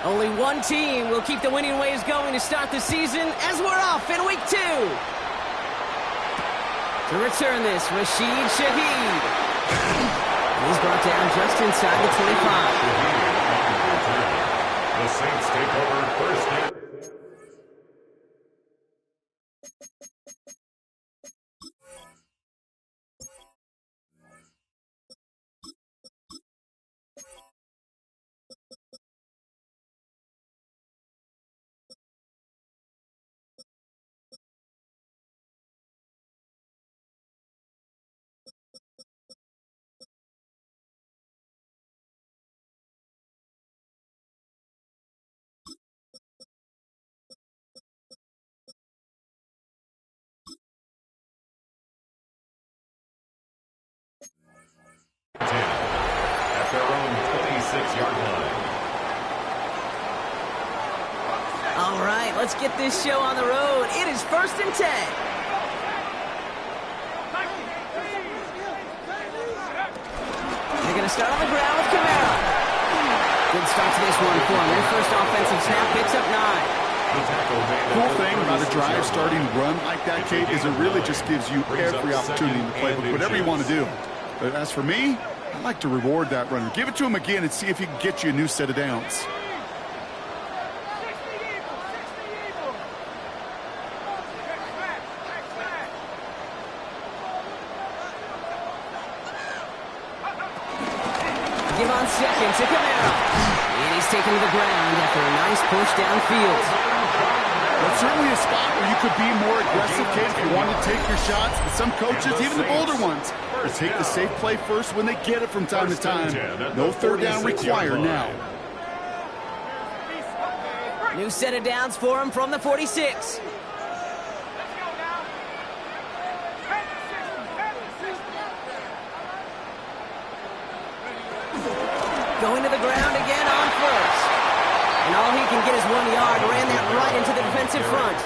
Only one team will keep the winning ways going to start the season as we're off in week 2. To return this, Rashid Shaheed. He's brought down just inside the 25. The Saints take over first down. At their own 26-yard line. All right, let's get this show on the road. It is 1st and 10. They're going to start on the ground with Kamara. Good start to this one for him. Their first offensive snap picks up 9. Cool thing about a drive starting run like that, Kate, is it really just gives you every opportunity in the playbook, whatever you want to do. But as for me, I like to reward that runner. Give it to him again and see if he can get you a new set of downs. Give on second to Kamara. And he's taken to the ground after a nice push downfield. That's certainly a spot where you could be more aggressive, Kate, if you want to take your shots. But some coaches, even the bolder ones, will take the safe play first when they get it from time to time. No third down required now. New set of downs for him from the 46. Going to the ground again on first. And all he can get is 1 yard. Ran that right into the defensive front.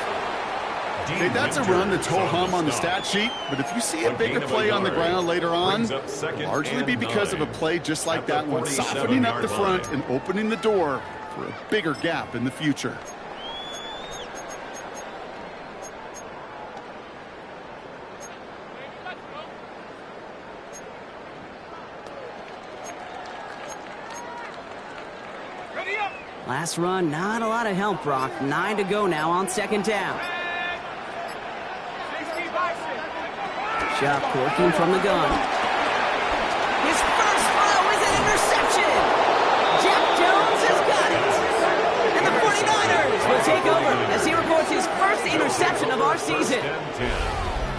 Hey, that's a run that's ho-hum on the stat sheet, but if you see a bigger play on the ground later on, it'll largely be because of a play just like that one, softening up the front and opening the door for a bigger gap in the future. Last run, not a lot of help, Brock. 9 to go now on 2nd down. Chop working from the gun. His first throw is an interception. Jack Jones has got it. And the 49ers will take over as he reports his first interception of our season.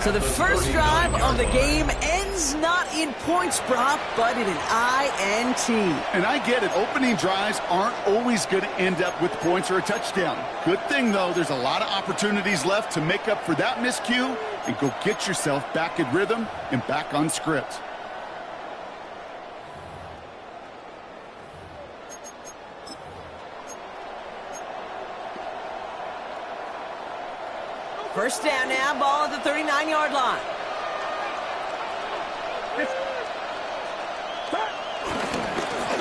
So the first drive of the game ends not in points, Brock, but in an INT. And I get it. Opening drives aren't always going to end up with points or a touchdown. Good thing, though, there's a lot of opportunities left to make up for that miscue and go get yourself back in rhythm and back on script. First down now, ball at the 39-yard line.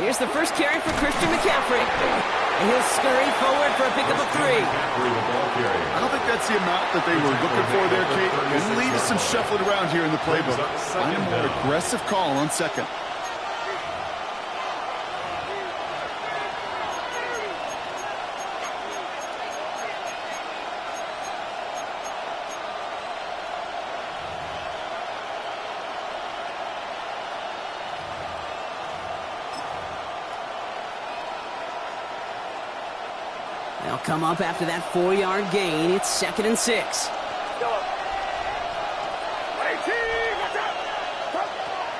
Here's the first carry for Christian McCaffrey. And he'll scurry forward for a pickup of 3. I don't think that's the amount that they were looking for there, Kate. It'll lead to some shuffling around here in the playbook. Find a more aggressive call on second. They'll come up after that 4-yard gain. It's 2nd and 6.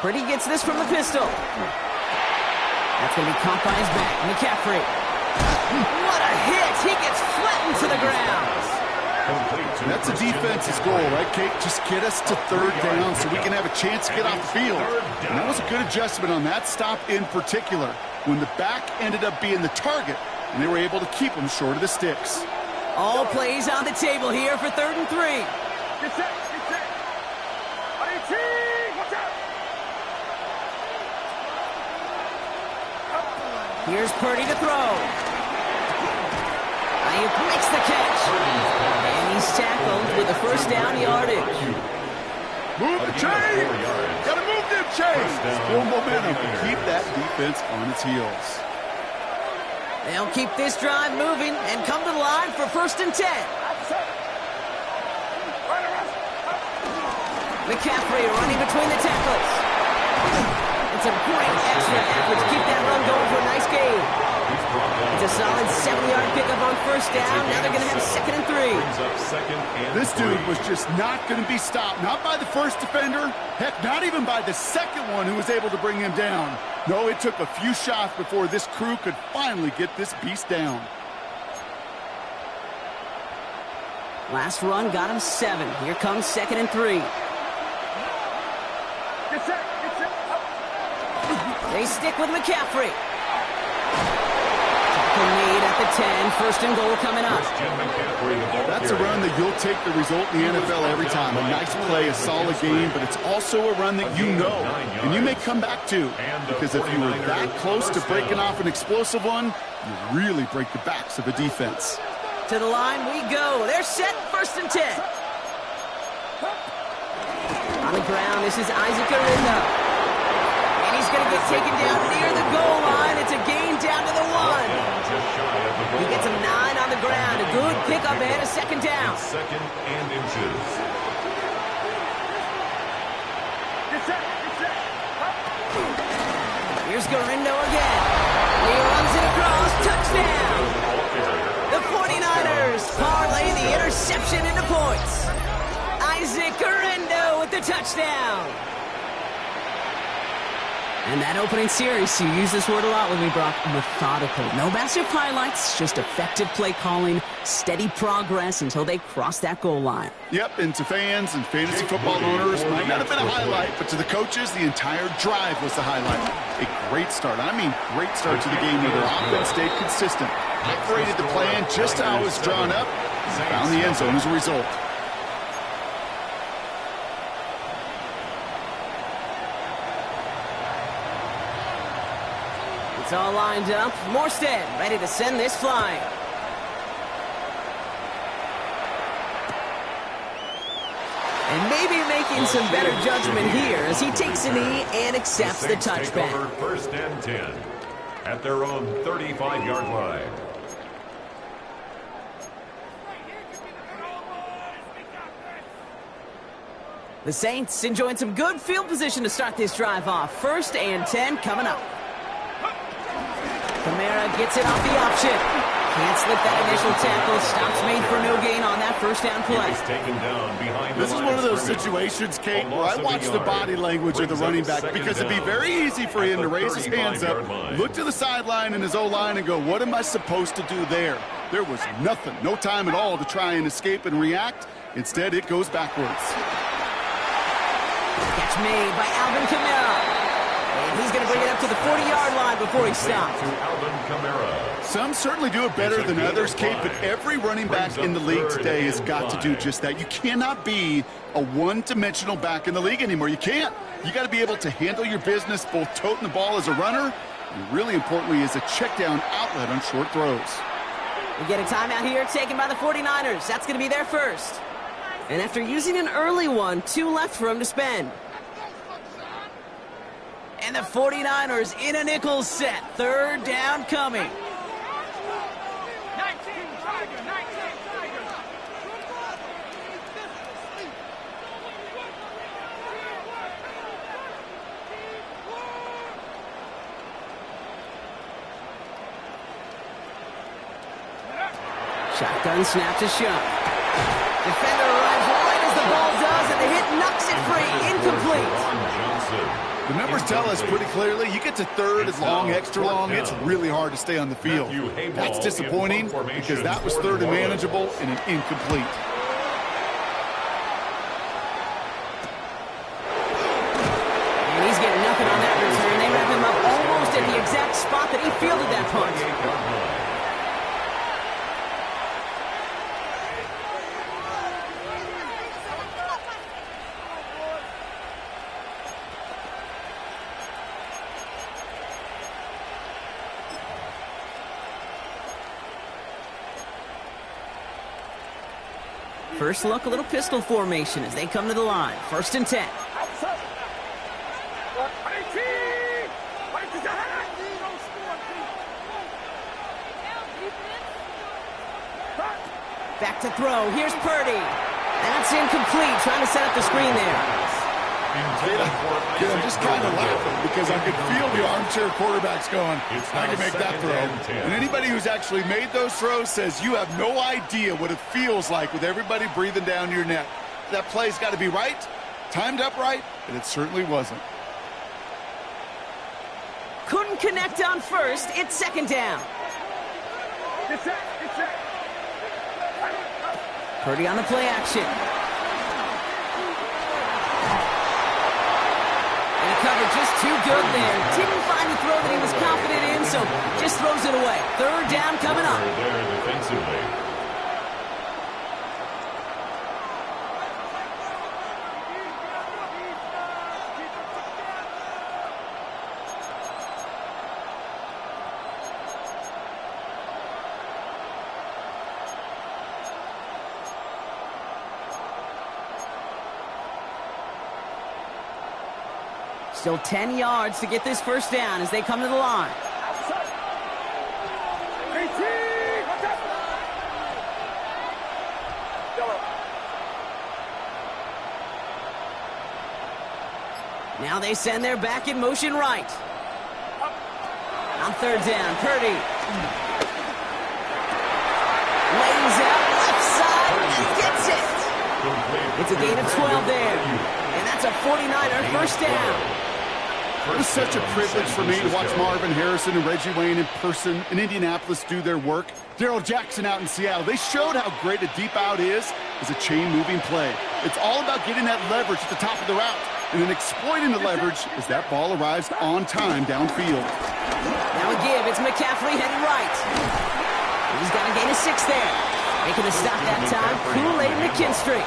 Purdy gets this from the pistol. That's going to be caught by his back. McCaffrey. What a hit! He gets flattened to the ground. That's a defense's goal, right, Kate? Just get us to 3rd down so we can have a chance to get off the field. And that was a good adjustment on that stop in particular, when the back ended up being the target, and they were able to keep him short of the sticks. All plays on the table here for 3rd and 3. Get set, get set. Watch out. Here's Purdy to throw. he makes the catch. And he's tackled with a first down yardage. Move the chain! Gotta move them chains! Build momentum to keep that defense on its heels. They'll keep this drive moving and come to the line for 1st and 10. McCaffrey running between the tackles. It's a great extra effort to keep that run going for a nice gain. It's a solid 7-yard pickup on 1st down. Now they're going to have 2nd and 3. This dude was just not going to be stopped. Not by the first defender. Heck, not even by the second one who was able to bring him down. No, it took a few shots before this crew could finally get this beast down. Last run got him 7. Here comes 2nd and 3. They stick with McCaffrey. Tackle made at the 10. 1st and goal coming up. That's a run that you'll take the result in the NFL every time. A nice play, a solid game, but it's also a run that you know, and you may come back to. Because if you were that close to breaking off an explosive one, you really break the backs of a defense. To the line we go. They're set. 1st and 10. On the ground, this is Isaac Arindo. And he's going to get taken down near the goal line. It's a gain down to the 1. He gets him 9 on the ground. A good pickup and a 2nd down. 2nd and inches. Here's Garindo again. He runs it across. Touchdown. The 49ers parlay the interception into points. Isaac Garindo with the touchdown. And that opening series, you use this word a lot with me, Brock, methodical. No massive highlights, just effective play calling, steady progress until they cross that goal line. Yep, and to fans and fantasy football owners, might not have been a highlight, but to the coaches, the entire drive was the highlight. A great start. I mean, great start to the game where their offense stayed consistent, operated the plan just how it was drawn up, and found the end zone as a result. It's all lined up. Morstead ready to send this flying. And maybe making some better judgment here as he takes a knee and accepts the touchback. 1st and 10 at their own 35-yard line. The Saints enjoying some good field position to start this drive off. 1st and 10 coming up. Kamara gets it off the option. Can't slip that initial tackle. Stops made for no gain on that 1st down play. This is one of those situations, Kate, where I watch the body language of the running back because it'd be very easy for him to raise his hands up, look to the sideline and his O-line and go, what am I supposed to do there? There was nothing, no time at all to try and escape and react. Instead, it goes backwards. Catch made by Alvin Kamara. And he's going to bring it up to the 40-yard line before he stops. Some certainly do it better than others, Kate, but every running back in the league today has got to do just that. You cannot be a one-dimensional back in the league anymore. You can't. You got to be able to handle your business, both toting the ball as a runner, and really importantly as a check-down outlet on short throws. We get a timeout here taken by the 49ers. That's going to be their first. And after using an early one, 2 left for him to spend. And the 49ers in a nickel set. 3rd down coming. Shotgun snap to Shuck. Defender arrives right as the ball does, and the hit knocks it free. Incomplete. The numbers tell us pretty clearly, you get to 3rd and long, extra long, it's really hard to stay on the field. That's disappointing because that was 3rd and manageable and an incomplete. And he's getting nothing on that return. They wrap him up almost at the exact spot that he fielded that punt. First look, a little pistol formation as they come to the line. 1st and 10. Back to throw. Here's Purdy. That's incomplete. Trying to set up the screen there. I'm just kind of laughing because I could feel the armchair quarterbacks going, I can make that throw. And anybody who's actually made those throws says you have no idea what it feels like with everybody breathing down your neck. That play's got to be right, timed up right, and it certainly wasn't. Couldn't connect on 1st. It's 2nd down. Purdy on the play action. Covered just too good there. Didn't find the throw that he was confident in, so just throws it away. 3rd down coming up. There defensively. Still 10 yards to get this 1st down as they come to the line. Now they send their back in motion right. On 3rd down, Purdy. Lays out left side and gets it. It's a gain of 12 there. And that's a 49er 1st down. It was such a privilege for me to watch Marvin Harrison and Reggie Wayne in person in Indianapolis do their work. Darrell Jackson out in Seattle. They showed how great a deep out is as a chain-moving play. It's all about getting that leverage at the top of the route and then exploiting the leverage as that ball arrives on time downfield. Now a give. It's McCaffrey heading right. He's got a gain of 6 there. Making the stop that time. Kool-Aid McKinstry.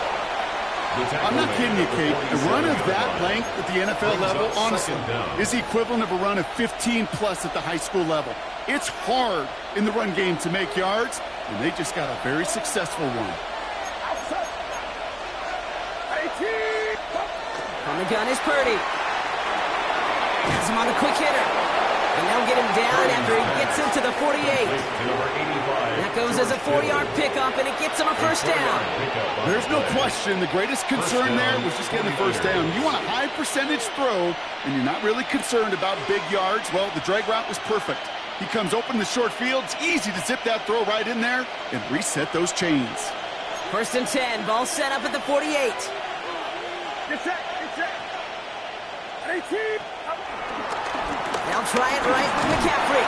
I'm not kidding you, Kate. A run of that length at the NFL level, honestly, is the equivalent of a run of 15-plus at the high school level. It's hard in the run game to make yards, and they just got a very successful one. On the gun is Purdy. Has him on a quick hitter. And they'll get him down after he gets into the 48. That goes as a 4-yard pickup, and it gets him a 1st down. There's no question the greatest concern there was just getting the 1st down. You want a high percentage throw, and you're not really concerned about big yards. Well, the drag route was perfect. He comes open in the short field. It's easy to zip that throw right in there and reset those chains. 1st and 10. Ball set up at the 48. Get set. 18. They'll try it right with McCaffrey.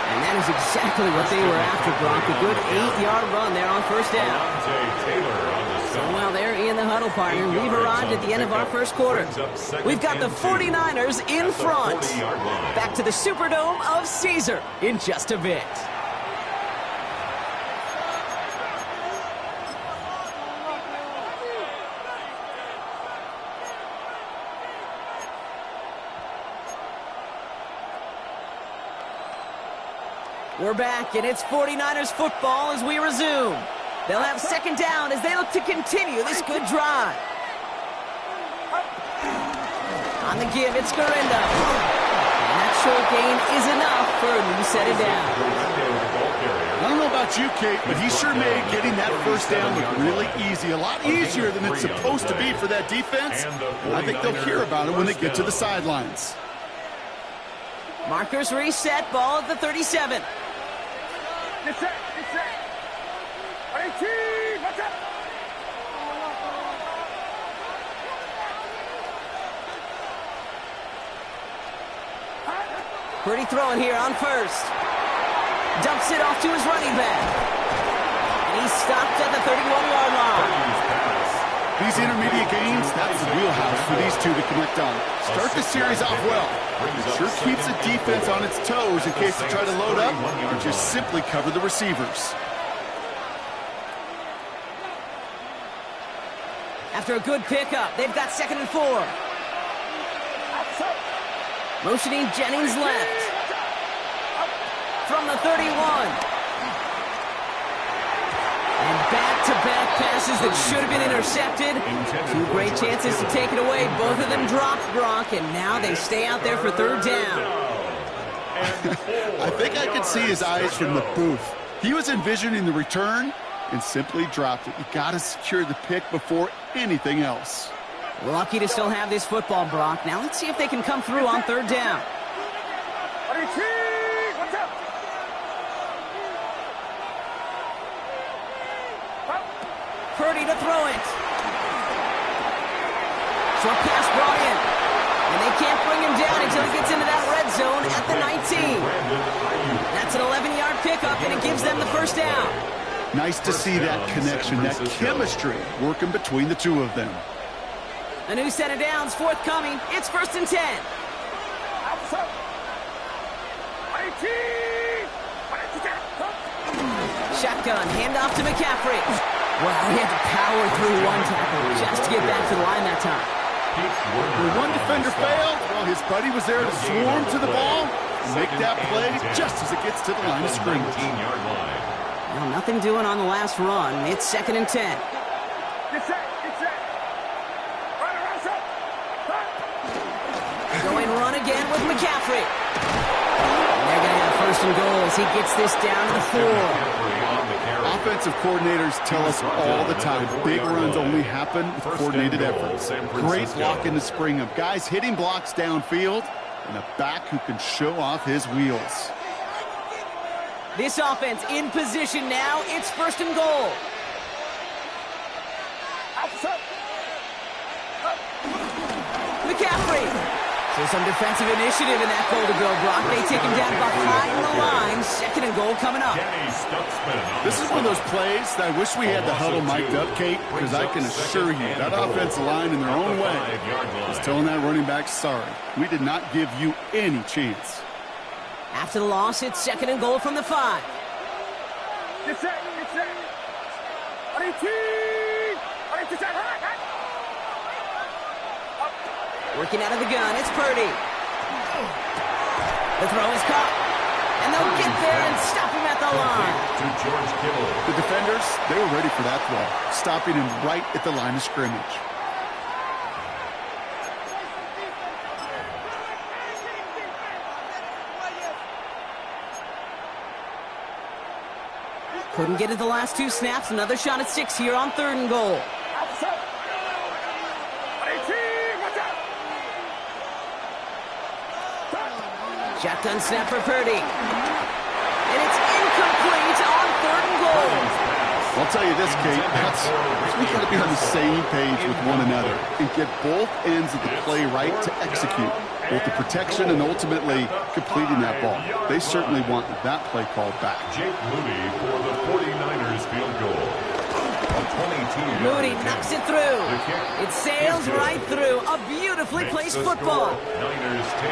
And that is exactly what they were after, Gronk. A good 8-yard run there on 1st down. So, well, there in the huddle, partner. We've arrived at the end of our 1st quarter. We've got the 49ers in front. Back to the Superdome of Caesar in just a bit. We're back, and it's 49ers football as we resume. They'll have 2nd down as they look to continue this good drive. On the give, it's Gurindo. And that short gain is enough for a new set of down. I don't know about you, Kate, but he sure made getting that 1st down look really easy. A lot easier than it's supposed to be for that defense. I think they'll hear about it when they get to the sidelines. Markers reset, ball at the 37. Get set. 18. Watch out. Purdy throwing here on 1st. Dumps it off to his running back. And he's stopped at the 31-yard line. These intermediate gains, that's the wheelhouse for these two to connect on. Start the series off well. It sure keeps the defense on its toes in case they try to load up or just simply cover the receivers. After a good pickup, they've got 2nd and 4. Motioning Jennings left. From the 31. And back to back-to-back passes that should have been intercepted. Two great chances to take it away. Both of them dropped, Brock, and now they stay out there for third down. I think I could see his eyes from the booth. He was envisioning the return and simply dropped it. You got to secure the pick before anything else. Lucky to still have this football, Brock. Now let's see if they can come through on third down. Purdy to throw it. Short pass brought in. And they can't bring him down until he gets into that red zone at the 19. That's an 11-yard pickup, and it gives them the first down. Nice to see that connection, that chemistry working between the two of them. A new set of downs forthcoming. It's 1st and 10. Shotgun, handoff to McCaffrey. Well, he had to power through one tackle just to get back to the line that time. When one defender failed, well, his buddy was there to swarm to the ball and make that play just as it gets to the line of scrimmage. Well, nothing doing on the last run. It's 2nd and 10. Going run again with McCaffrey. And they're going to have 1st and goal as he gets this down to the 4. Offensive coordinators tell us all the time, big runs only happen with coordinated efforts. Great block in the spring of guys hitting blocks downfield and a back who can show off his wheels. This offense in position now. It's 1st and goal. McCaffrey. So some defensive initiative in that goal to go, Brock. They take him down behind the line. 2nd and goal coming up. This is one of those plays that I wish we had the huddle mic'd up, Kate, because I can assure you that offensive line in their own way is telling that running back, sorry, we did not give you any chance. After the loss, it's 2nd and goal from the 5. Working out of the gun, it's Purdy. The throw is caught. And they'll get there and stop him at the line. The defenders, they were ready for that throw, stopping him right at the line of scrimmage. Couldn't get it the last 2 snaps. Another shot at 6 here on 3rd and goal. Shotgun snap for Purdy. And it's incomplete on 3rd and goal. I'll tell you this, Kate, we got to be on the same page with one another and get both ends of the play right to execute, both the protection and ultimately completing that ball. They certainly want that play called back. Jake Moody for the 49ers field goal. Moody knocks it through. It sails right through. A beautifully placed football.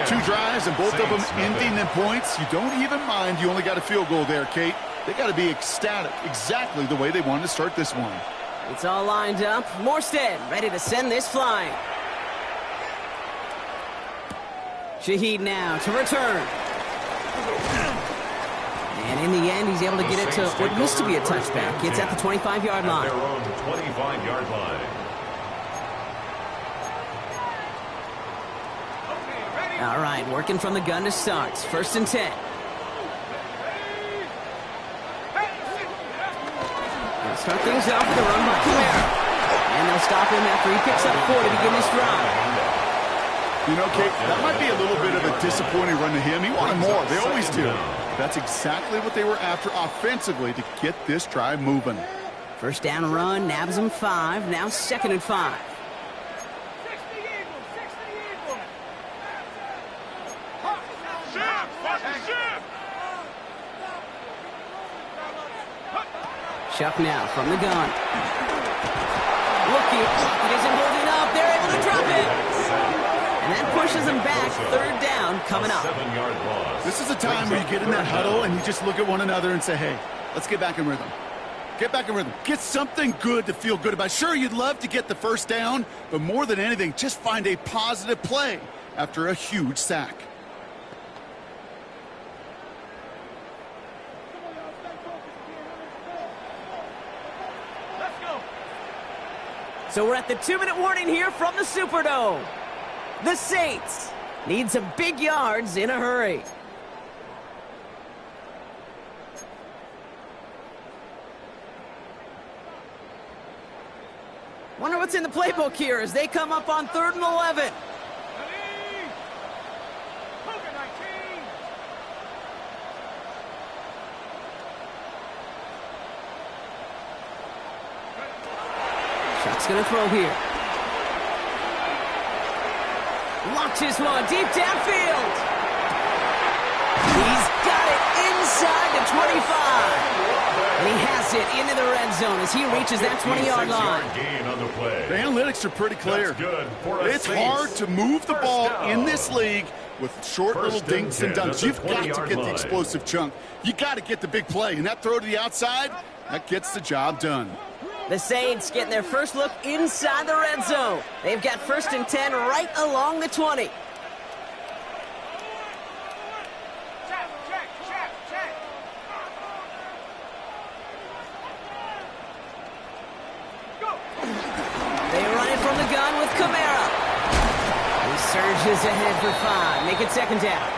2 drives and both of them ending in points. You don't even mind you only got a field goal there, Kate. They got to be ecstatic, exactly the way they wanted to start this one. It's all lined up. Morstead ready to send this flying. Shaheed now to return. And in the end, he's able to get it to what used to be a touchback. It's at the 25-yard line. Their own 25-yard line. All right, working from the gun to start. 1st and 10. They'll start things off with a run by Kamara. And they'll stop him after he picks up 4 to begin this drive. You know, Kate, that might be a little bit of a disappointing run to him. He wanted more. They always do. That's exactly what they were after offensively to get this drive moving. 1st down run, nabs him 5. Now 2nd and 5. Chuck now from the gun. Looking, it isn't holding up. They're able to drop it. And that pushes them back. 3rd down coming up. 7-yard loss. This is a time where you get in that huddle and you just look at one another and say, hey, let's get back in rhythm. Get back in rhythm. Get something good to feel good about. Sure, you'd love to get the 1st down, but more than anything, just find a positive play after a huge sack. Let's So we're at the 2-minute warning here from the Superdome. The Saints need some big yards in a hurry. Wonder what's in the playbook here as they come up on 3rd and 11. Chuck's going to throw here. Launches one deep downfield. He's got it inside the 25. And he has it into the red zone as he reaches that 20-yard line. The analytics are pretty clear. It's hard to move the ball in this league with short little dinks and dunks. You've got to get the explosive chunk. You got to get the big play. And that throw to the outside, that gets the job done. The Saints getting their first look inside the red zone. They've got 1st and 10 right along the 20. They run it from the gun with Kamara. He surges ahead for 5. Make it 2nd down.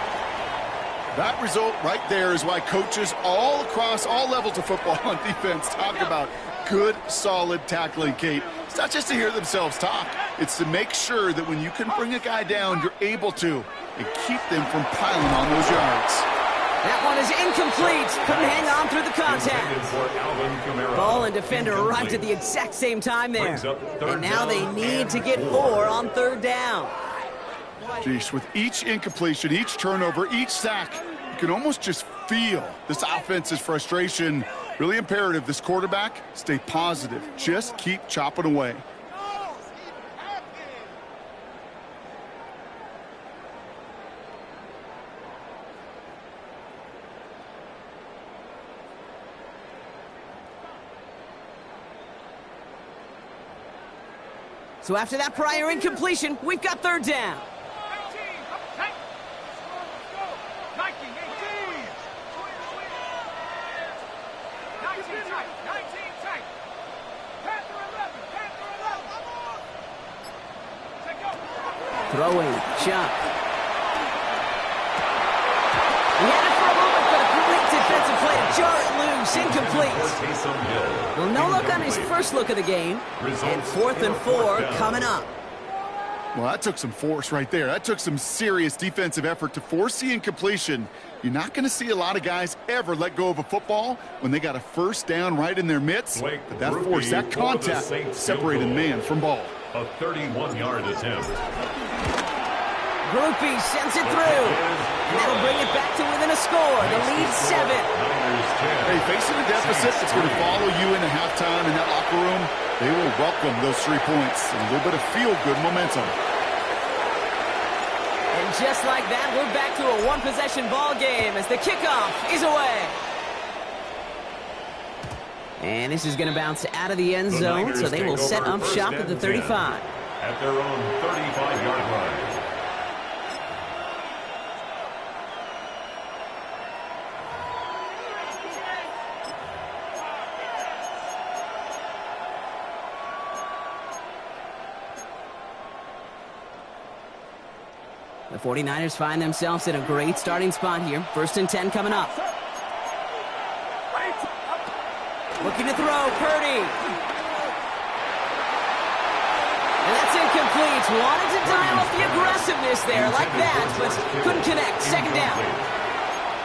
That result right there is why coaches all across all levels of football on defense talk about good, solid tackling, Kate. It's not just to hear themselves talk. It's to make sure that when you can bring a guy down, you're able to, and keep them from piling on those yards. That one is incomplete. Couldn't hang on through the contact. Ball and defender arrived at the exact same time there. And now they need to get 4 on 3rd down. Geesh, with each incompletion, each turnover, each sack, you can almost just feel this offense's frustration. Really imperative this quarterback stay positive. Just keep chopping away. So after that prior incompletion, we've got 3rd down. Throwing, Chuck. He had it for a moment, but a great defensive play to jar it loose, incomplete. Well, no look on his first look of the game, and 4th and 4 coming up. Well, that took some force right there. That took some serious defensive effort to force the incompletion. You're not going to see a lot of guys ever let go of a football when they got a 1st down right in their midst. But that force, that contact, separated man from ball. A 31-yard attempt. Grupe sends it through. And that'll bring it back to within a score. The lead 7. Hey, facing a deficit that's going to follow you into halftime in that locker room, they will welcome those 3 points and a little bit of feel-good momentum. And just like that, we're back to a 1-possession ball game as the kickoff is away. And this is going to bounce out of the end zone, so they will set up shop at the 35. At their own 35-yard line. The 49ers find themselves in a great starting spot here. 1st and 10 coming up. Looking to throw, Purdy. And that's incomplete. Wanted to dial up the aggressiveness there like that, but couldn't connect. 2nd down.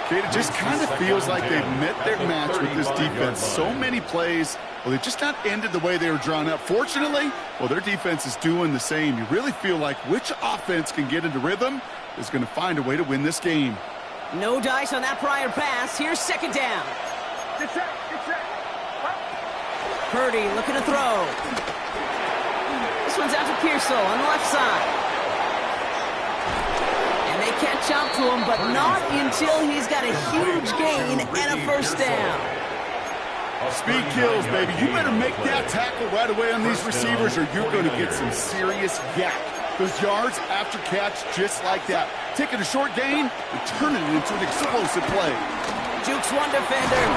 Kate, it just kind of feels like they've met their match with this defense. So many plays, well, they've just not ended the way they were drawn up. Fortunately, well, their defense is doing the same. You really feel like which offense can get into rhythm is going to find a way to win this game. No dice on that prior pass. Here's 2nd down. Purdy looking to throw. This one's out to Pearsall on the left side. And they catch up to him, but not until he's got a huge gain and a 1st down. Speed kills, baby. You better make that tackle right away on these receivers or you're going to get some serious yak. Those yards after catch just like that. Taking a short gain and turning it into an explosive play. Jukes one defender.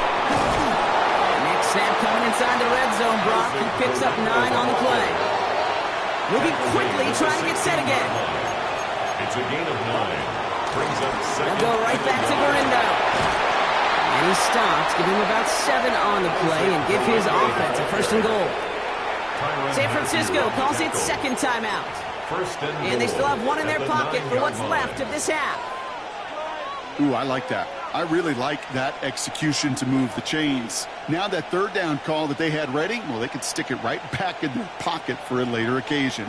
Next snap coming inside the red zone, Brock. He picks up 9 on the play. Moving quickly, trying to get set again. It's a gain of 9. Brings up second. They'll go right back to Gurindo. And he stops, give him about 7 on the play, and give his offense a first and goal. San Francisco calls it second timeout. And they still have 1 in their pocket for what's left of this half. Ooh, I like that. I really like that execution to move the chains. Now that third down call that they had ready, well, they could stick it right back in their pocket for a later occasion.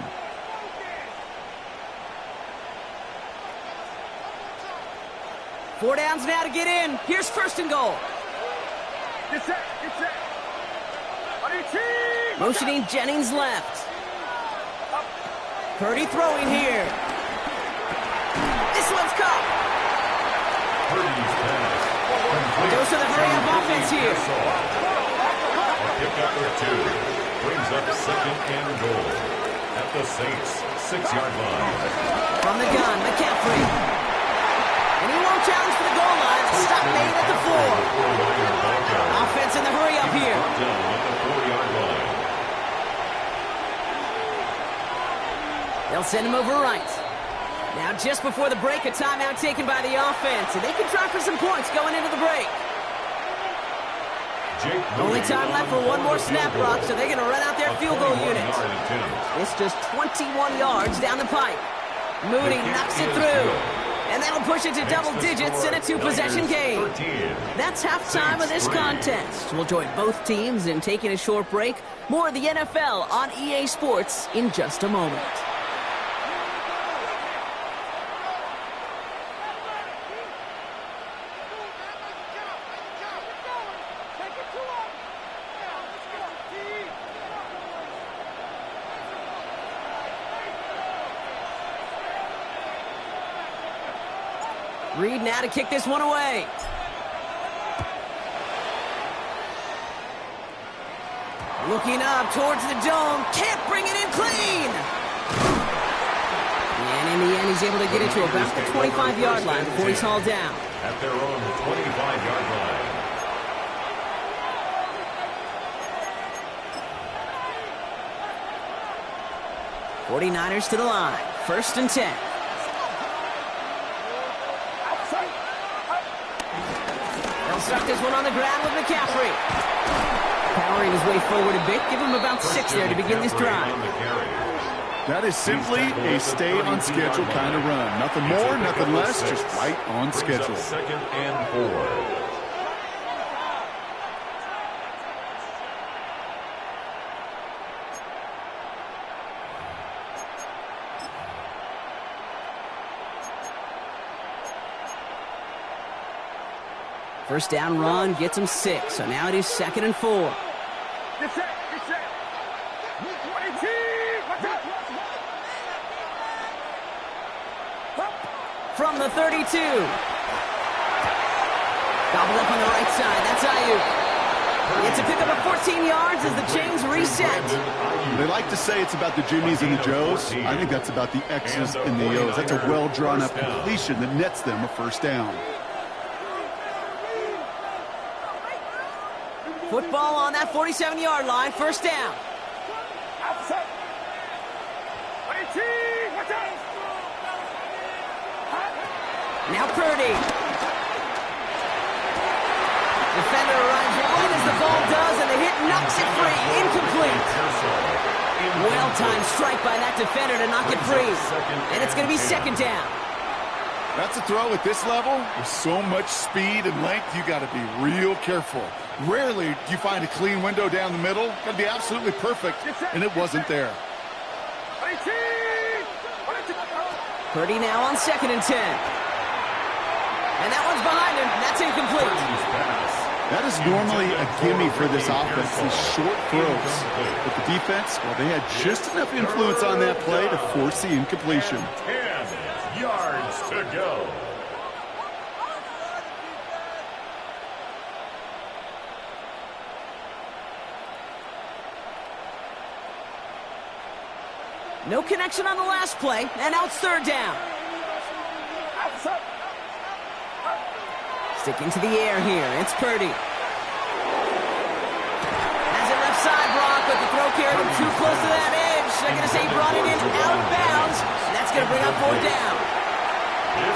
Four downs now to get in. Here's first and goal. Get set. Motioning Jennings left. Purdy throwing here. This one's caught. Purdy's pass. Goes to the hurry-up offense here. A pickup for 2. Brings up second and goal. At the Saints' 6-yard line. From the gun, McCaffrey. And he won't challenge for the goal line. Stop made at the 4. Offense in the hurry-up here. Down at the 4-yard line. They'll send him over right. Now just before the break, a timeout taken by the offense. And they can try for some points going into the break. Only time left for one more snap, Brock, so they're going to run out their field goal unit. It's just 21 yards down the pipe. Mooney knocks it through. And that'll push it to double digits in a 2-possession game. That's halftime of this contest. We'll join both teams in taking a short break. More of the NFL on EA Sports in just a moment. Reed now to kick this one away. Looking up towards the dome. Can't bring it in clean. And in the end, he's able to get it to about the 25-yard line before he's hauled down. At their own 25-yard line. '49ers to the line. First and 10. Stuck this one on the ground with McCaffrey. Powering his way forward a bit. Give him about 6 there to begin this drive. That is simply a stay-on-schedule kind of run. Nothing more, nothing less, just right on schedule. Second and 4. First down run gets him 6, so now it is second and 4. Get set. From the 32. Gobbled up on the right side. That's Ayuk. It's a pickup of 14 yards as the chains reset. They like to say it's about the Jimmies and the Joes. I think that's about the X's and the O's. That's a well-drawn-up completion that nets them a first down. Football on that 47-yard line. First down. Now Purdy. Defender arrives right as the ball does, and the hit knocks it free. Incomplete. Well-timed strike by that defender to knock it free. And it's going to be second down. That's a throw at this level. With so much speed and length, you got to be real careful. Rarely do you find a clean window down the middle. Got to be absolutely perfect, and it wasn't there. Purdy now on second and 10. And that one's behind him. That's incomplete. That is normally a gimme for this offense, these short throws. But the defense, well, they had just enough influence on that play to force the incompletion. 10 yards to go. No connection on the last play, and now it's third down. Sticking to the air here, it's Purdy. Has it left side, Brock, but the throw carried him too close to that edge, so they're going to say he brought it in out of bounds. And that's going to bring up 4th down.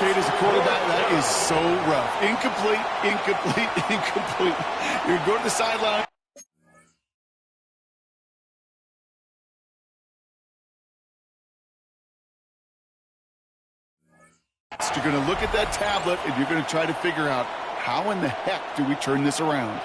Kate, as a quarterback, that is so rough. Incomplete, incomplete, incomplete. You go to the sideline. You're going to look at that tablet, and you're going to try to figure out, how in the heck do we turn this around?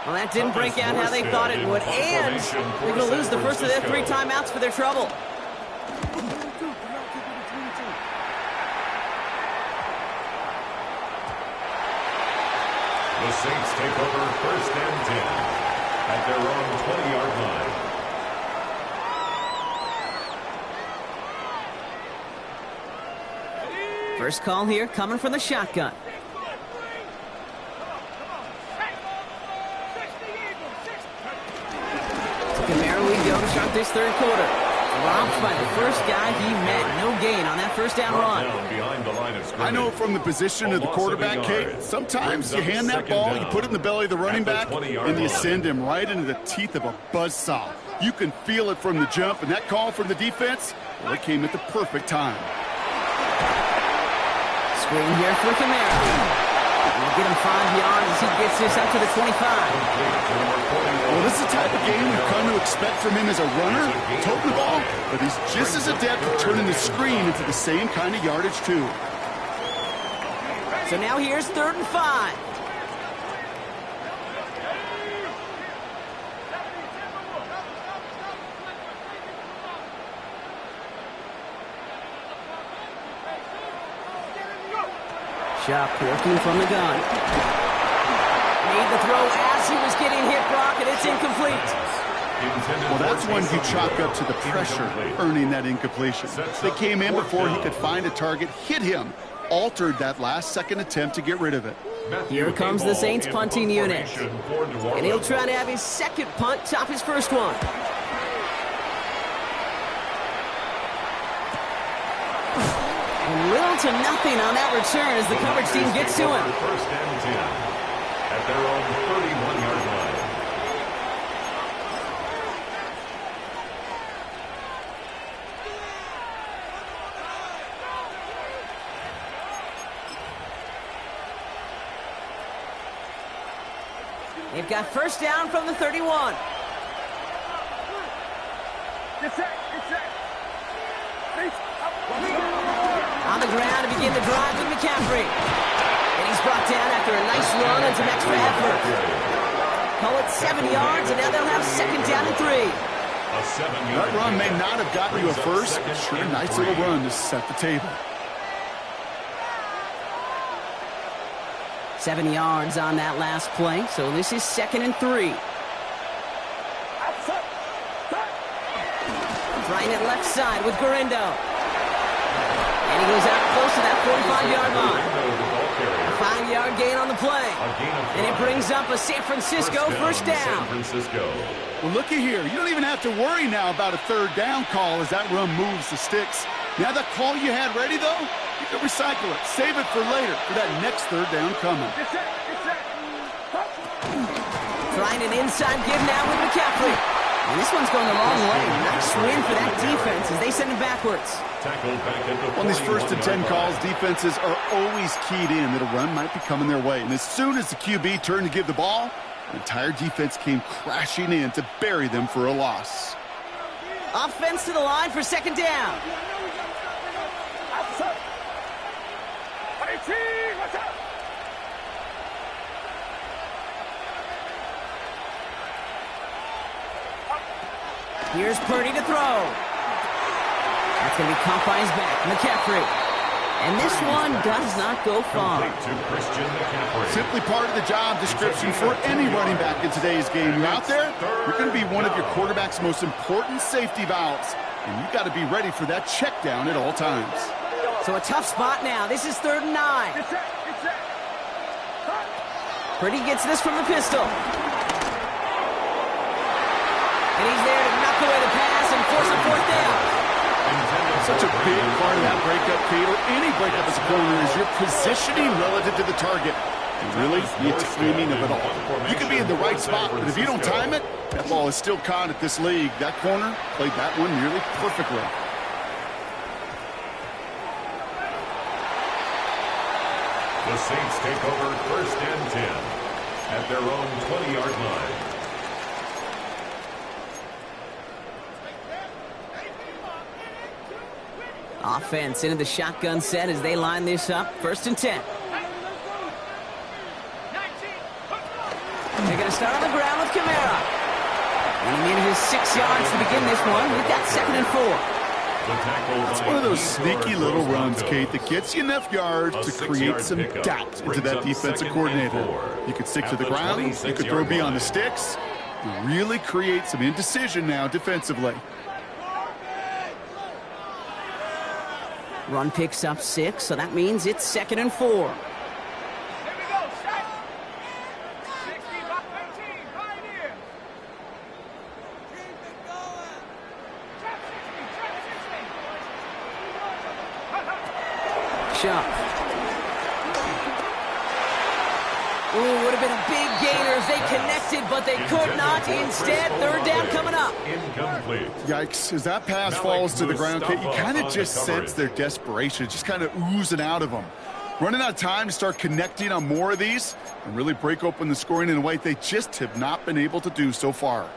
Well, that didn't break out how they thought it would, and they're going to lose the first of their 3 timeouts for their trouble. The Saints take over 1st and 10 at their own 20-yard line. First call here coming from the shotgun. Kamara we go to start this 3rd quarter. Dropped by the first guy he met. No gain on that 1st down run. I know from the position of the quarterback, Kate, sometimes you hand that ball, you put it in the belly of the running back, and you send him right into the teeth of a buzzsaw. You can feel it from the jump, and that call from the defense, well, it came at the perfect time. Screen here for Kamara. We'll get him 5 yards as he gets this up to the 25. Well, this is the type of game we've come to expect from him as a runner, toting the ball, but he's just as adept at turning the screen into the same kind of yardage, too. So now here's 3rd and 5. Sharp working from the gun. Made the throw as he was getting hit, Brock, and it's incomplete. Well, that's one you chalk up to the pressure, earning that incompletion. They came in before he could find a target, hit him, altered that last-second attempt to get rid of it. Here comes the Saints punting unit. And he'll try to have his 2nd punt top his 1st one. And little to nothing on that return as the coverage team gets to him. 1st and 10 at their own 31-yard line. They've got 1st down from the 31. On the ground to begin the drive with McCaffrey. And he's brought down after a nice run and some extra effort. Call it 7 yards, and now they'll have 2nd down and 3. That run may not have gotten you a first, but sure, nice little run to set the table. 7 yards on that last play, so this is 2nd and 3. Trying it left side with Garindo. And he goes out close to that 45-yard line. A 5-yard gain on the play. And it brings up a San Francisco 1st down. Well, looky here. You don't even have to worry now about a 3rd down call as that run moves the sticks. Now that call you had ready, though, you can recycle it. Save it for later for that next 3rd down coming. Trying an inside give now with McCaffrey. And this one's going a long way. Nice win for that defense as they send it backwards. On these 1st and 10 calls, defenses are always keyed in that a run might be coming their way. And as soon as the QB turned to give the ball, the entire defense came crashing in to bury them for a loss. Offense to the line for 2nd down. Here's Purdy to throw. That's going to be caught by his back. McCaffrey. And this one does not go far. Simply part of the job description for any running back in today's game. You're out there, you're going to be one of your quarterback's most important safety valves. And you've got to be ready for that check down at all times. So a tough spot now. This is 3rd and 9. Purdy gets this from the pistol. And he's there to knock away the pass and force a 4th down. Such a big part of that breakup, Kate, or any breakup as a corner, is your positioning relative to the target. And really, the timing of it all. You can be in the right spot, but if you don't time it, that ball is still caught at this league. That corner played that one nearly perfectly. The Saints take over 1st and 10 at their own 20-yard line. Offense into the shotgun set as they line this up. 1st and 10. They're going to start on the ground with Kamara. And he needed his 6 yards to begin this one. We've got 2nd and 4. It's one of those sneaky little runs, Kate, that gets you enough yards to create some doubt into that defensive coordinator. You could stick to the ground, you could throw beyond the sticks, and really create some indecision now defensively. Run picks up 6, so that means it's 2nd and 4. Shot. Ooh, would have been a big gainer if they connected, but they could not. Instead, 3rd down coming up. Incomplete. Yikes, as that pass falls to the ground, Kate, you kind of just sense their desperation, just kind of oozing out of them. Running out of time to start connecting on more of these and really break open the scoring in a way they just have not been able to do so far.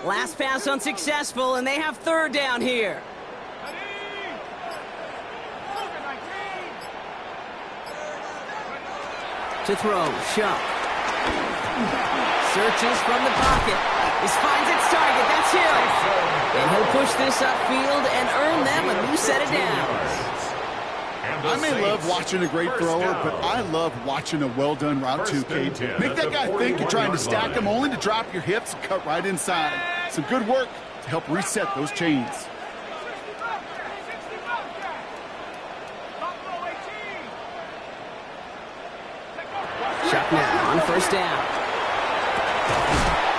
Last pass unsuccessful, and they have 3rd down here. To throw, Shuck. Searches from the pocket. This finds its target, that's Hill. And he'll push this upfield and earn them a new set of downs. I may love watching a great thrower, but I love watching a well-done route too, Kate. Make that guy think you're trying to stack him only to drop your hips and cut right inside. Some good work to help reset those chains. Shot now on 1st down.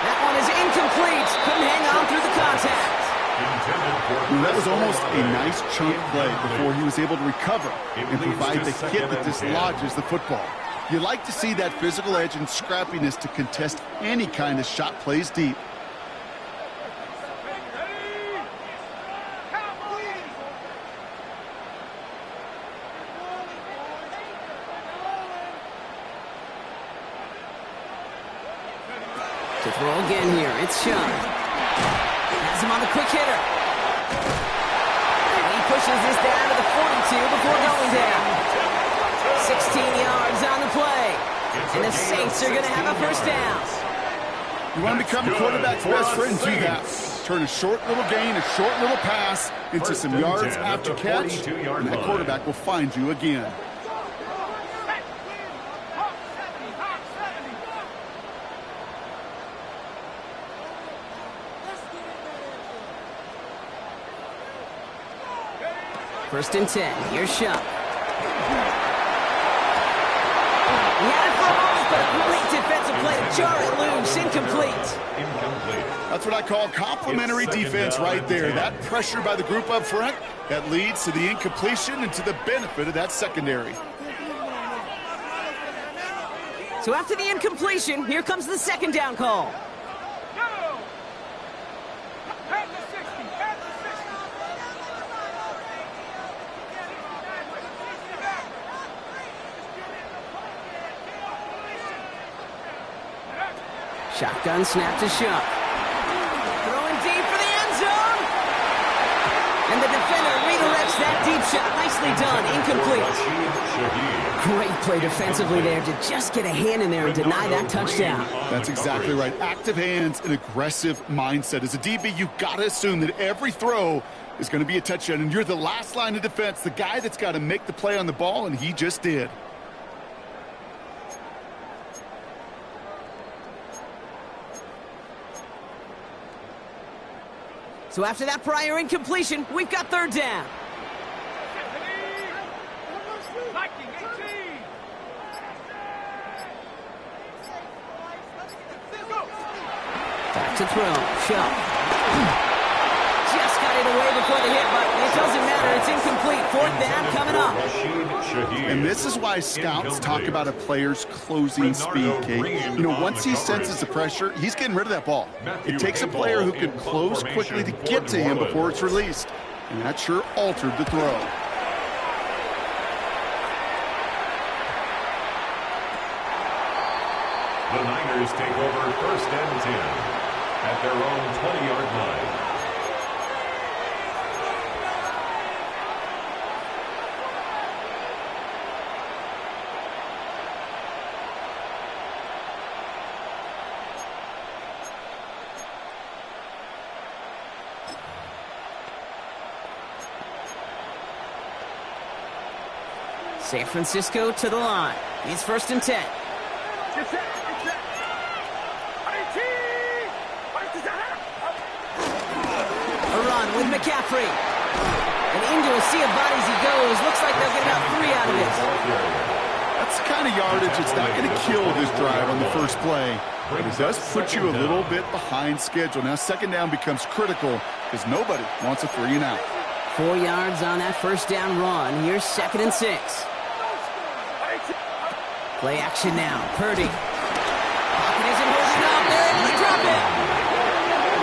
That one is incomplete. Couldn't hang on through the contact. That was almost a nice chunk play before he was able to recover and provide the hit that dislodges the football. You like to see that physical edge and scrappiness to contest any kind of shot plays deep. To throw again here, it's Shuck. Has him on the quick hitter. And he pushes this down to the 42 before going down. 16 yards on the play. And the Saints are going to have a 1st down. You want to become a quarterback's best friend, do that. Turn a short little gain, a short little pass into some yards after catch, and that quarterback will find you again. First and 10. Here's Shuck. He had it for a moment, but a great defensive play to jar it loose. Incomplete. That's what I call complimentary defense right there. That pressure by the group up front, that leads to the incompletion and to the benefit of that secondary. So after the incompletion, here comes the 2nd down call. Shotgun snap to Shuck. Throwing deep for the end zone. And the defender redirects that deep shot. Nicely done. Incomplete. Great play defensively there to just get a hand in there and deny that touchdown. That's exactly right. Active hands and aggressive mindset. As a DB, you've got to assume that every throw is going to be a touchdown. And you're the last line of defense, the guy that's got to make the play on the ball, and he just did. So after that prior incompletion, we've got 3rd down. to throw. Shuck. Just got it away before the hit, but it doesn't matter. It's incomplete. Fourth down coming up. And this is why scouts talk about a player's closing speed, Kate. You know, once he senses the pressure, he's getting rid of that ball. It takes a player who can close quickly to get to him before it's released. And that sure altered the throw. The Niners take over first and 10 at their own 20-yard line. San Francisco to the line. It's first and 10. A run with McCaffrey. And into a sea of bodies he goes. Looks like they'll get about 3 out of this. That's the kind of yardage it's not going to kill this drive on the first play. But it does put you a little bit behind schedule. Now second down becomes critical because nobody wants a 3 and out. 4 yards on that first down run. Here's second and 6. Play action now. Purdy. Pocket isn't holding up. They're able to drop it.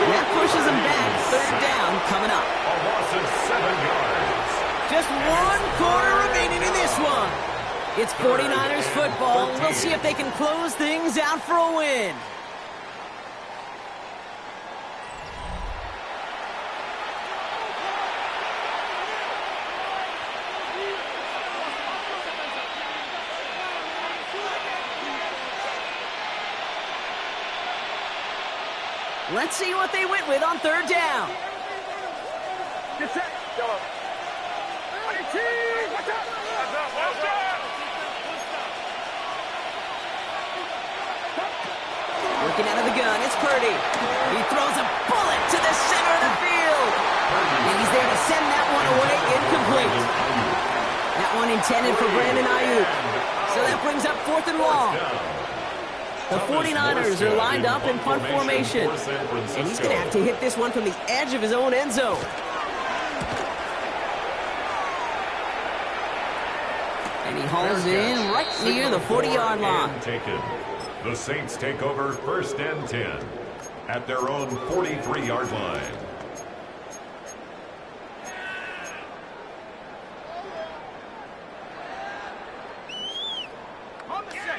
That pushes him back. Third down coming up. A loss of 7 yards. Just 1 quarter remaining in this one. It's 49ers football. We'll see if they can close things out for a win. Let's see what they went with on third down. Get set. Go. Working out of the gun, it's Purdy. He throws a bullet to the center of the field. And he's there to send that one away, incomplete. That one intended for Brandon Ayuk. So that brings up 4th and long. The 49ers are lined up in punt formation. And he's going to have to hit this one from the edge of his own end zone. And he hauls in right near the 40-yard line. The Saints take over first and 10 at their own 43-yard line.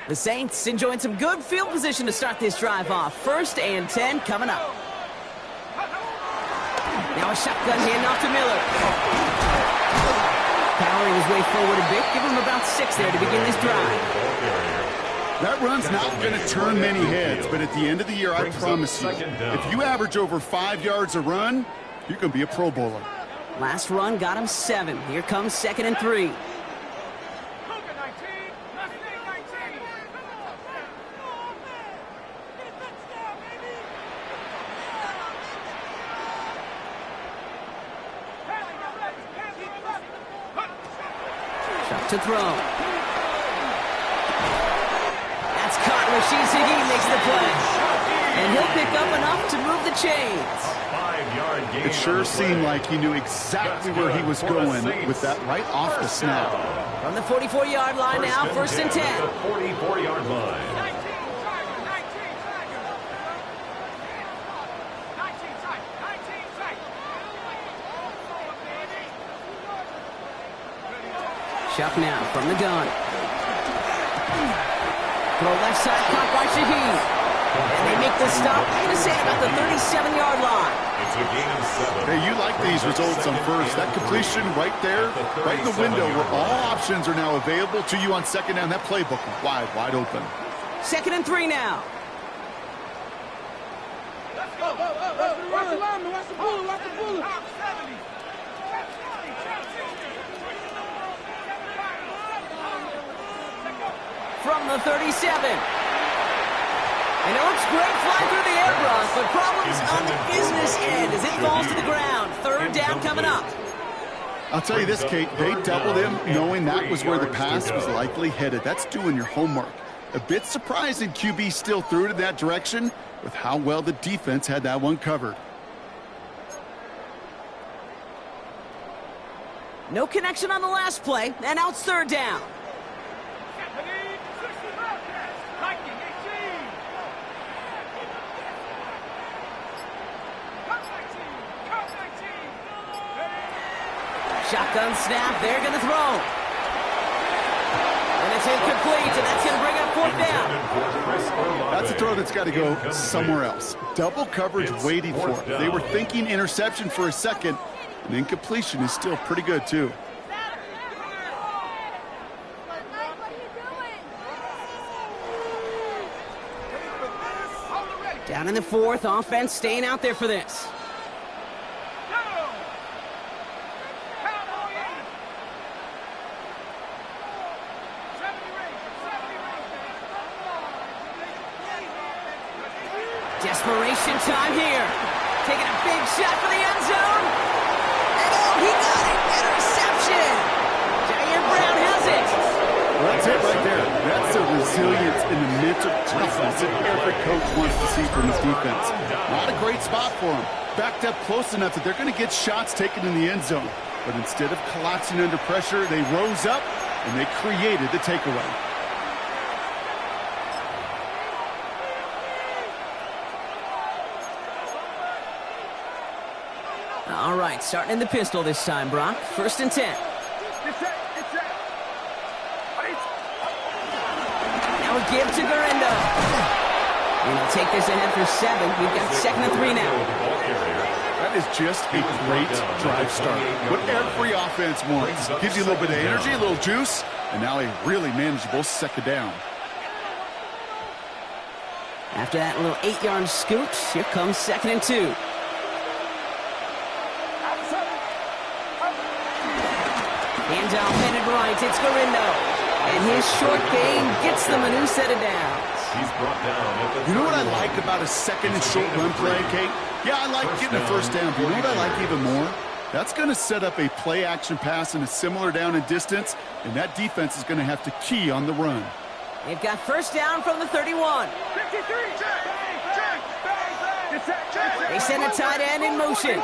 The Saints enjoying some good field position to start this drive off. First and 10 coming up. Now a shotgun handoff to Miller. Powering his way forward a bit. Give him about 6 there to begin this drive. That run's not going to turn many heads, but at the end of the year, I promise you, if you average over 5 yards a run, you're going to be a Pro Bowler. Last run got him 7. Here comes second and 3. To throw. That's caught. Rashid Shaheed makes the play. And he'll pick up enough to move the chains. 5-yard gain. It sure seemed like he knew exactly where he was going with that right off the snap. From the 44-yard line now, first and 10. The 44-yard line. Shuck now from the gun. Throw left side, caught by Shaheed. And they make the stop, to say about the 37-yard line. It's a gain of 7. Hey, you like these results on first. That completion right there, right in the window where all options are now available to you on second down. That playbook wide open. Second and 3 now. Let's go. Watch the lineman, watch the bullet, watch the bullet. From the 37. And it looks great flying through the air, Ross, but problems on the business end as it falls to the ground. Third down coming up. I'll tell you this, Kate, they doubled him knowing that was where the pass was likely headed. That's doing your homework. A bit surprising QB still threw it in that direction, with how well the defense had that one covered. No connection on the last play, and now it's third down. Shotgun snap, they're going to throw. And it's incomplete, and that's going to bring up fourth down. That's a throw that's got to go somewhere else. Double coverage waiting for it. They were thinking interception for a second, and incompletion is still pretty good, too. Down in the fourth, offense staying out there for this. Desperation time here. Taking a big shot for the end zone. And oh, he got it. Interception. Jair Brown has it. Well, that's it right there. That's the resilience and the mental toughness that every coach wants to see from his defense. Not a great spot for him. Backed up close enough that they're going to get shots taken in the end zone. But instead of collapsing under pressure, they rose up and they created the takeaway. All right, starting in the pistol this time, Brock. 1st and 10. Now a give to Gurindo. And he'll take this ahead for 7. We've got 2nd and 3 now. That is just a great drive start. What every offense wants. Gives you a little bit of energy, a little juice, and now a really manageable 2nd down. After that little 8-yard scoot, here comes 2nd and 2. Handoff headed right, it's Gurindo. And his short game gets them a new set of downs. He's brought down at the You know what I like about a 2nd and short run play, Kate? Yeah, I like getting a 1st down, but you know what I like even more? That's going to set up a play-action pass in a similar down and distance, and that defense is going to have to key on the run. They've got 1st down from the 31. They send a tight end in motion.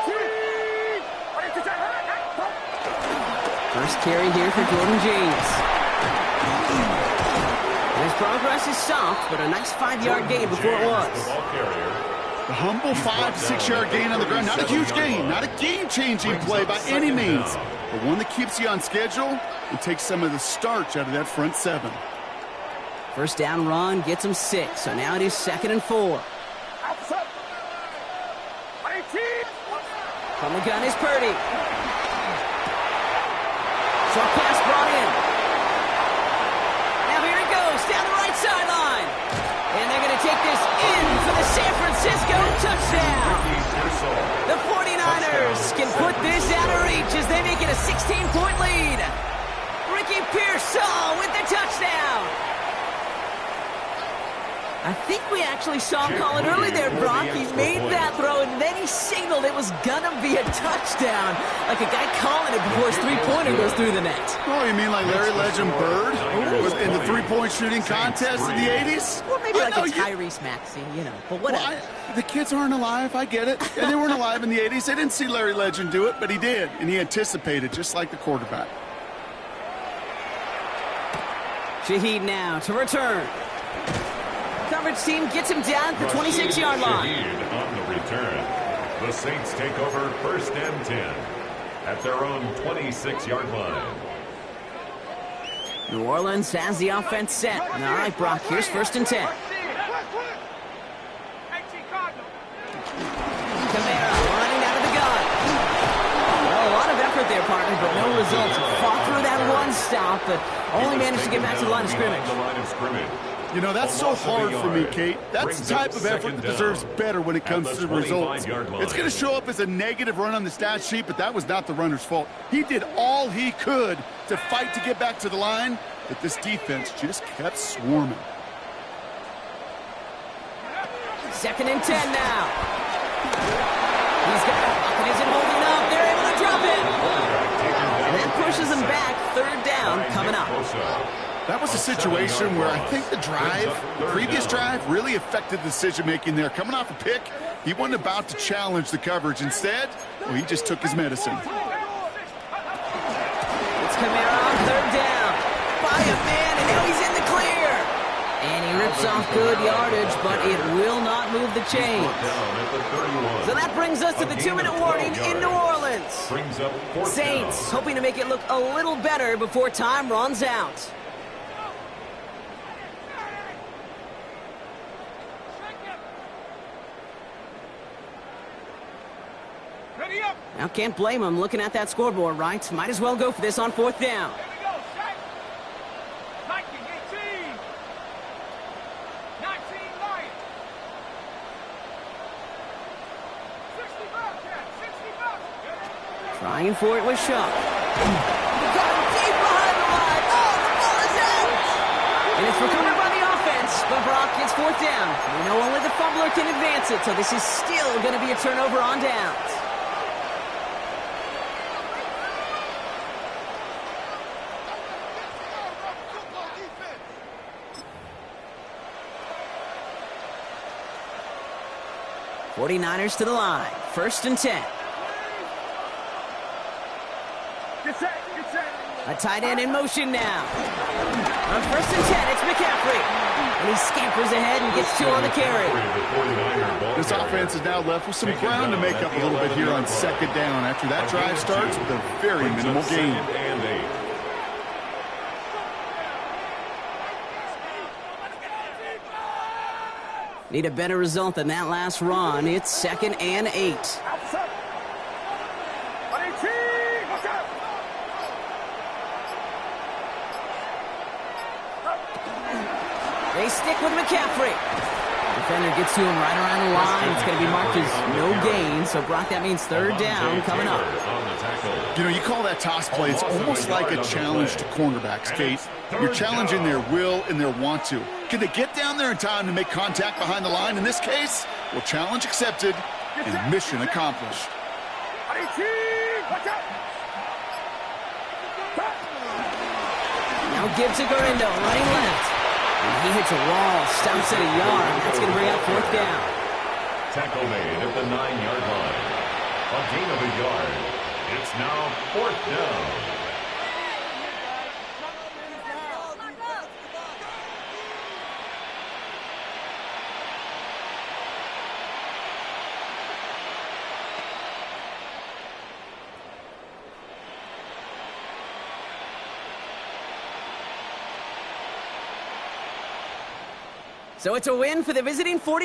First carry here for Jordan James. And his progress is soft, but a nice 5-yard gain before it was. The humble 5 to 6 yard gain on the ground. Not a huge gain, not a game-changing play by any means, but one that keeps you on schedule and takes some of the starch out of that front 7. 1st down run gets him 6, so now it is 2nd and 4. From the gun is Purdy. Short pass brought in. Now here he goes, down the right sideline. And they're going to take this in for the San Francisco touchdown. The 49ers can put this out of reach as they make it a 16-point lead. Ricky Pearsall with the touchdown. I think we actually saw him call it early there, Brock. He made that throw, and then he signaled it was going to be a touchdown. Like a guy calling it before his three-pointer goes through the net. Oh, you mean like Larry Legend Bird was in the three-point shooting contest in the 80s? Well, maybe like a Tyrese Maxey, you know, but whatever. Well, the kids aren't alive, I get it. And they weren't alive in the 80s. They didn't see Larry Legend do it, but he did, and he anticipated, just like the quarterback. Shaheed now to return. Coverage team gets him down at the 26-yard line. On the return, the Saints take over 1st and 10 at their own 26-yard line. New Orleans has the offense set. All right, Brock, here's 1st and 10. Kamara running out of the gun. Well, a lot of effort there, partner, but no results. Fought through that one stop, but only managed to get back to the line of scrimmage. You know, that's so hard for me, Kate. That's the type of effort that deserves better when it comes to the results. It's going to show up as a negative run on the stat sheet, but that was not the runner's fault. He did all he could to fight to get back to the line, but this defense just kept swarming. 2nd and 10 now. He's got it. Bucket isn't holding up. They're able to drop it. And that pushes him back. 3rd down coming up. That was a situation where I think the previous drive, really affected the decision-making there. Coming off a pick, he wasn't about to challenge the coverage. Instead, well, he just took his medicine. It's Kamara on third down. By a man, and now he's in the clear. And he rips off good yardage, but it will not move the chains. So that brings us to the 2-minute warning in New Orleans. Saints hoping to make it look a little better before time runs out. Now, can't blame him looking at that scoreboard, right? Might as well go for this on fourth down. Trying for it with Shaw. Got him deep behind the line. Oh, the ball is out! And it's recovered by the offense, but Brock gets fourth down. We know only the fumbler can advance it, so this is still going to be a turnover on downs. '49ers to the line. 1st and 10. A tight end in motion now. On 1st and 10, it's McCaffrey. And he scampers ahead and gets 2 on the carry. This offense is now left with some ground to make up a little bit here on 2nd down after that drive starts with a very minimal gain. Need a better result than that last run. It's 2nd and 8. They stick with McCaffrey. Defender gets to him right around the line. It's going to be marked as no gain. So, Brock, that means 3rd down coming up. You know, you call that toss play. It's almost like a challenge to cornerbacks, Kate. You're challenging their will and their want to. Can they get down there in time to make contact behind the line? In this case, well, challenge accepted and mission accomplished. Now gives to Garindo, running left. And he hits a wall, stops at a yard. That's going to bring up 4th down. Tackle made at the 9-yard line. A gain of a yard. It's now 4th down. So it's a win for the visiting 49ers.